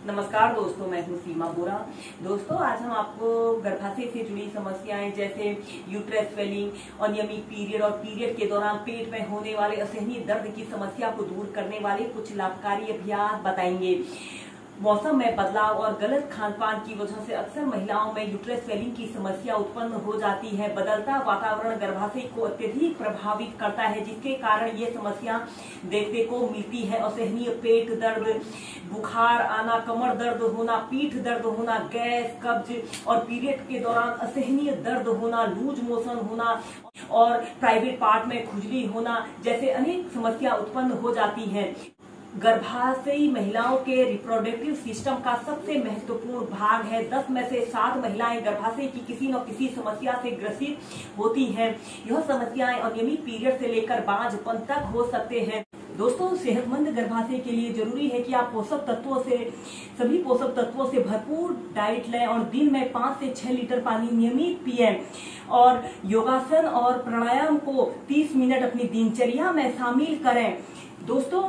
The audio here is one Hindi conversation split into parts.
नमस्कार दोस्तों, मैं हूँ सीमा बोरा। दोस्तों, आज हम आपको गर्भाशय से जुड़ी समस्याएं जैसे यूट्रस स्वेलिंग, अनियमित पीरियड और पीरियड के दौरान पेट में होने वाले असहनीय दर्द की समस्या को दूर करने वाले कुछ लाभकारी अभ्यास बताएंगे। मौसम में बदलाव और गलत खान पान की वजह से अक्सर महिलाओं में यूट्रस स्वेलिंग की समस्या उत्पन्न हो जाती है। बदलता वातावरण गर्भाशय को अत्यधिक प्रभावित करता है, जिसके कारण ये समस्या देखने को मिलती है। असहनीय पेट दर्द, बुखार आना, कमर दर्द होना, पीठ दर्द होना, गैस, कब्ज और पीरियड के दौरान असहनीय दर्द होना, लूज मोशन होना और प्राइवेट पार्ट में खुजली होना जैसे अनेक समस्या उत्पन्न हो जाती है। गर्भाशयी महिलाओं के रिप्रोडक्टिव सिस्टम का सबसे महत्वपूर्ण भाग है। 10 में से 7 महिलाएं गर्भाशय की किसी न किसी समस्या से ग्रसित होती हैं। यह समस्याएं अनियमित पीरियड से लेकर बांझपन तक हो सकते हैं। दोस्तों, सेहतमंद गर्भाशय के लिए जरूरी है कि आप सभी पोषक तत्वों से भरपूर डाइट लें और दिन में 5 से 6 लीटर पानी नियमित पिएं और योगासन और प्राणायाम को 30 मिनट अपनी दिनचर्या में शामिल करें। दोस्तों,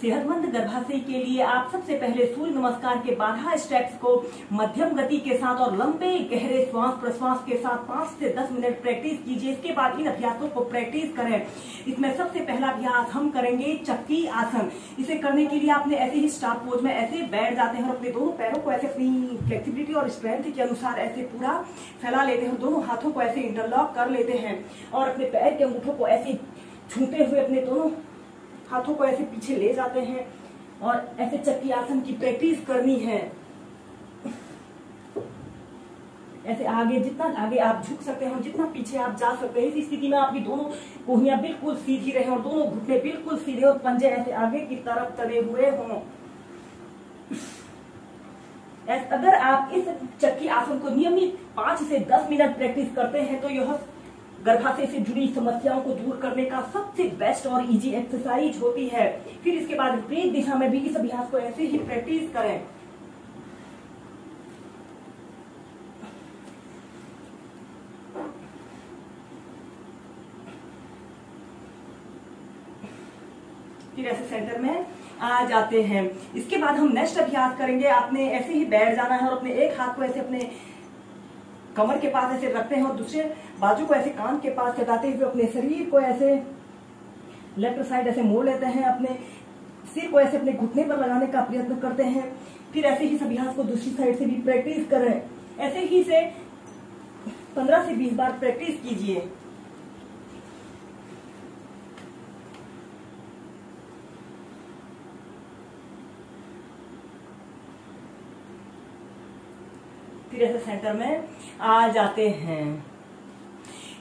सेहतमंद गर्भाशय के लिए आप सबसे पहले सूर्य नमस्कार के 12 स्टेप्स को मध्यम गति के साथ और लंबे गहरे श्वास प्रश्वास के साथ 5 से 10 मिनट प्रैक्टिस कीजिए। इसके बाद इन अभ्यासों को प्रैक्टिस करें। इसमें सबसे पहला अभ्यास हम करेंगे चक्की आसन। इसे करने के लिए आपने ऐसे ही स्टार पोज में ऐसे बैठ जाते हैं और अपने दोनों पैरों को ऐसे अपनी फ्लेक्सिबिलिटी और स्ट्रेंथ के अनुसार ऐसे पूरा फैला लेते हैं। दोनों हाथों को ऐसे इंटरलॉक कर लेते हैं और अपने पैर के अंगूठों को ऐसे छूते हुए अपने दोनों हाथों को ऐसे पीछे ले जाते हैं और ऐसे चक्की आसन की प्रैक्टिस करनी है। ऐसे आगे, जितना आगे आप झुक सकते हैं, जितना पीछे आप जा सकते हैं। इस स्थिति में आपकी दोनों कोहनियां बिल्कुल सीधी रहे और दोनों घुटने बिल्कुल सीधे और पंजे ऐसे आगे की तरफ तले हुए हों। अगर आप इस चक्की आसन को नियमित 5 से 10 मिनट प्रैक्टिस करते हैं तो यह गर्भाशय से जुड़ी समस्याओं को दूर करने का सबसे बेस्ट और इजी एक्सरसाइज होती है। फिर इसके बाद विपरीत दिशा में भी इस अभ्यास को ऐसे ही प्रैक्टिस करें। फिर ऐसे सेंटर में आ जाते हैं। इसके बाद हम नेक्स्ट अभ्यास करेंगे। आपने ऐसे ही बैठ जाना है और अपने एक हाथ को ऐसे अपने कमर के पास ऐसे रखते हैं और दूसरे बाजू को ऐसे कान के पास लगाते हुए अपने शरीर को ऐसे लेफ्ट साइड ऐसे मोड़ लेते हैं। अपने सिर को ऐसे अपने घुटने पर लगाने का प्रयत्न करते हैं। फिर ऐसे ही इस अभ्यास को दूसरी साइड से भी प्रैक्टिस करें। ऐसे ही से 15 से 20 बार प्रैक्टिस कीजिए। फिर ऐसे सेंटर में आ जाते हैं।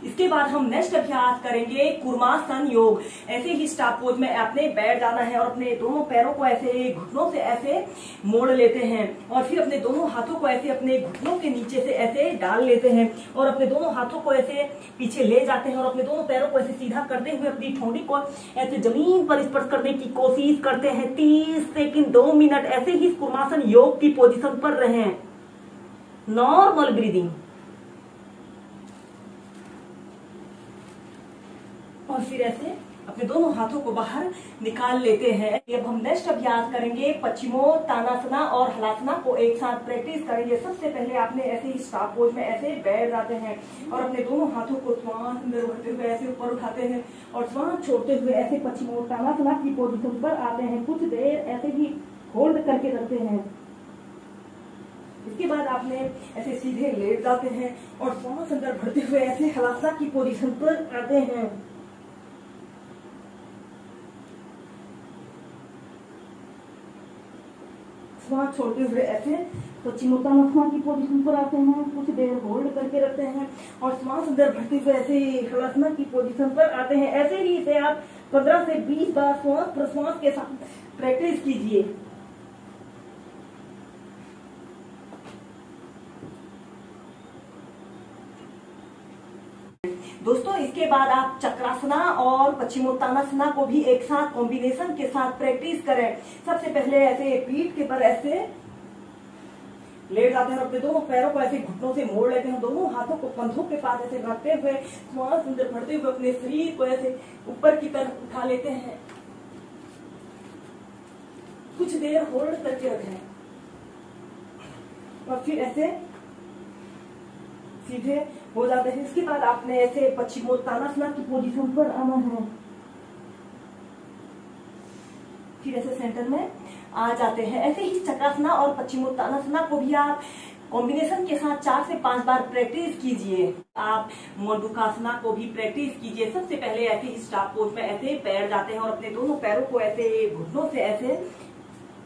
इसके बाद हम नेक्स्ट अभ्यास करेंगे कूर्मासन योग। ऐसे ही स्टार पोज में आपने बैठ जाना है और अपने दोनों पैरों को ऐसे घुटनों से ऐसे मोड़ लेते हैं और फिर अपने दोनों हाथों को ऐसे अपने घुटनों के नीचे से ऐसे डाल लेते हैं और अपने दोनों हाथों को ऐसे पीछे ले जाते हैं और अपने दोनों पैरों को ऐसे सीधा करते हुए अपनी ठोड़ी को ऐसे जमीन पर स्पर्श करने की कोशिश करते हैं। 30 सेकंड 2 मिनट ऐसे ही कूर्मासन योग की पोजिशन पर रहें। नॉर्मल ब्रीदिंग और फिर ऐसे अपने दोनों हाथों को बाहर निकाल लेते हैं। अब हम नेक्स्ट अभ्यास करेंगे पश्चिमोत्तानासना और हलासना को एक साथ प्रैक्टिस करेंगे। सबसे पहले आपने ऐसे ही स्टार पोज में ऐसे बैठ जाते हैं और अपने दोनों हाथों को श्वास अंदर बढ़ते हुए ऐसे ऊपर उठाते हैं और श्वास छोड़ते हुए ऐसे पश्चिमोत्तानासना की पोजीशन पर आते हैं। कुछ देर ऐसे ही होल्ड करके रखते हैं। इसके बाद आपने ऐसे सीधे लेट जाते हैं और श्वास अंदर भरते हुए ऐसे हलासना की पोजीशन पर आते हैं। श्वास छोड़ते हुए ऐसे पश्चिमोत्तानासना की पोजीशन पर आते हैं। कुछ देर होल्ड करके रखते हैं और श्वास अंदर भरते हुए ऐसे हलासना की पोजीशन पर आते हैं। ऐसे ही इसे आप 15 से 20 बार श्वास प्रश्वास के साथ प्रैक्टिस कीजिए। दोस्तों, इसके बाद आप चक्रासना और पश्चिमोत्तानासना को भी एक साथ कॉम्बिनेशन के साथ प्रैक्टिस करें। सबसे पहले ऐसे पीठ के पर ऐसे लेट जाते हैं और अपने दोनों पैरों को ऐसे घुटनों से मोड़ लेते हैं। दोनों हाथों को कंधों के पास ऐसे रखते हुए श्वास अंदर भरते हुए अपने शरीर को ऐसे ऊपर की तरफ उठा लेते हैं। कुछ देर होल्ड करके रखें। और फिर ऐसे सीधे हो जाते हैं। इसके बाद आपने ऐसे पश्चिमोत्तानासना की पोजीशन पर आना है, फिर ऐसे सेंटर में आ जाते हैं। ऐसे ही चक्रासना और पश्चिमोत्तानासना को भी आप कॉम्बिनेशन के साथ 4 से 5 बार प्रैक्टिस कीजिए। आप मंडूकासना को भी प्रैक्टिस कीजिए। सबसे पहले ऐसे ही स्टाफ पोज में ऐसे पैर जाते हैं और अपने दोनों पैरों को ऐसे घुटनों से ऐसे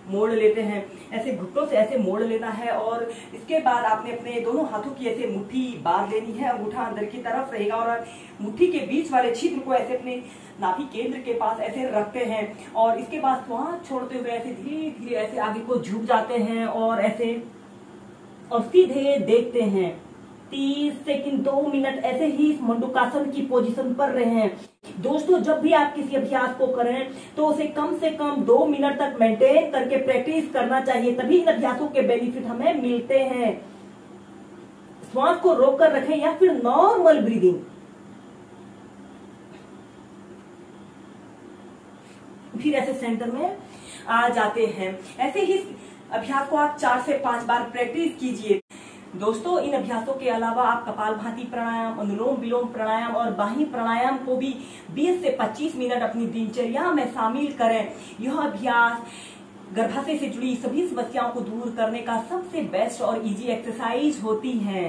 मोड़ लेते हैं। ऐसे घुटनों से ऐसे मोड़ लेना है और इसके बाद आपने अपने दोनों हाथों की ऐसे मुट्ठी बांध लेनी है। अंगूठा अंदर की तरफ रहेगा और मुट्ठी के बीच वाले छिद्र को ऐसे अपने नाभि केंद्र के पास ऐसे रखते हैं और इसके बाद श्वास छोड़ते हुए ऐसे धीरे धीरे ऐसे आगे को झुक जाते हैं और ऐसे और सीधे देखते हैं। 30 सेकंड 2 मिनट ऐसे ही इस मंडूकासन की पोजीशन पर रहे हैं। दोस्तों, जब भी आप किसी अभ्यास को करें तो उसे कम से कम 2 मिनट तक मेंटेन करके प्रैक्टिस करना चाहिए, तभी इन अभ्यासों के बेनिफिट हमें मिलते हैं। श्वास को रोककर रखें या फिर नॉर्मल ब्रीदिंग। फिर ऐसे सेंटर में आ जाते हैं। ऐसे ही अभ्यास को आप 4 से 5 बार प्रैक्टिस कीजिए। दोस्तों, इन अभ्यासों के अलावा आप कपालभाति प्राणायाम, अनुलोम विलोम प्राणायाम और बाह्य प्राणायाम को भी 20 से 25 मिनट अपनी दिनचर्या में शामिल करें। यह अभ्यास गर्भाशय से जुड़ी सभी समस्याओं को दूर करने का सबसे बेस्ट और इजी एक्सरसाइज होती है।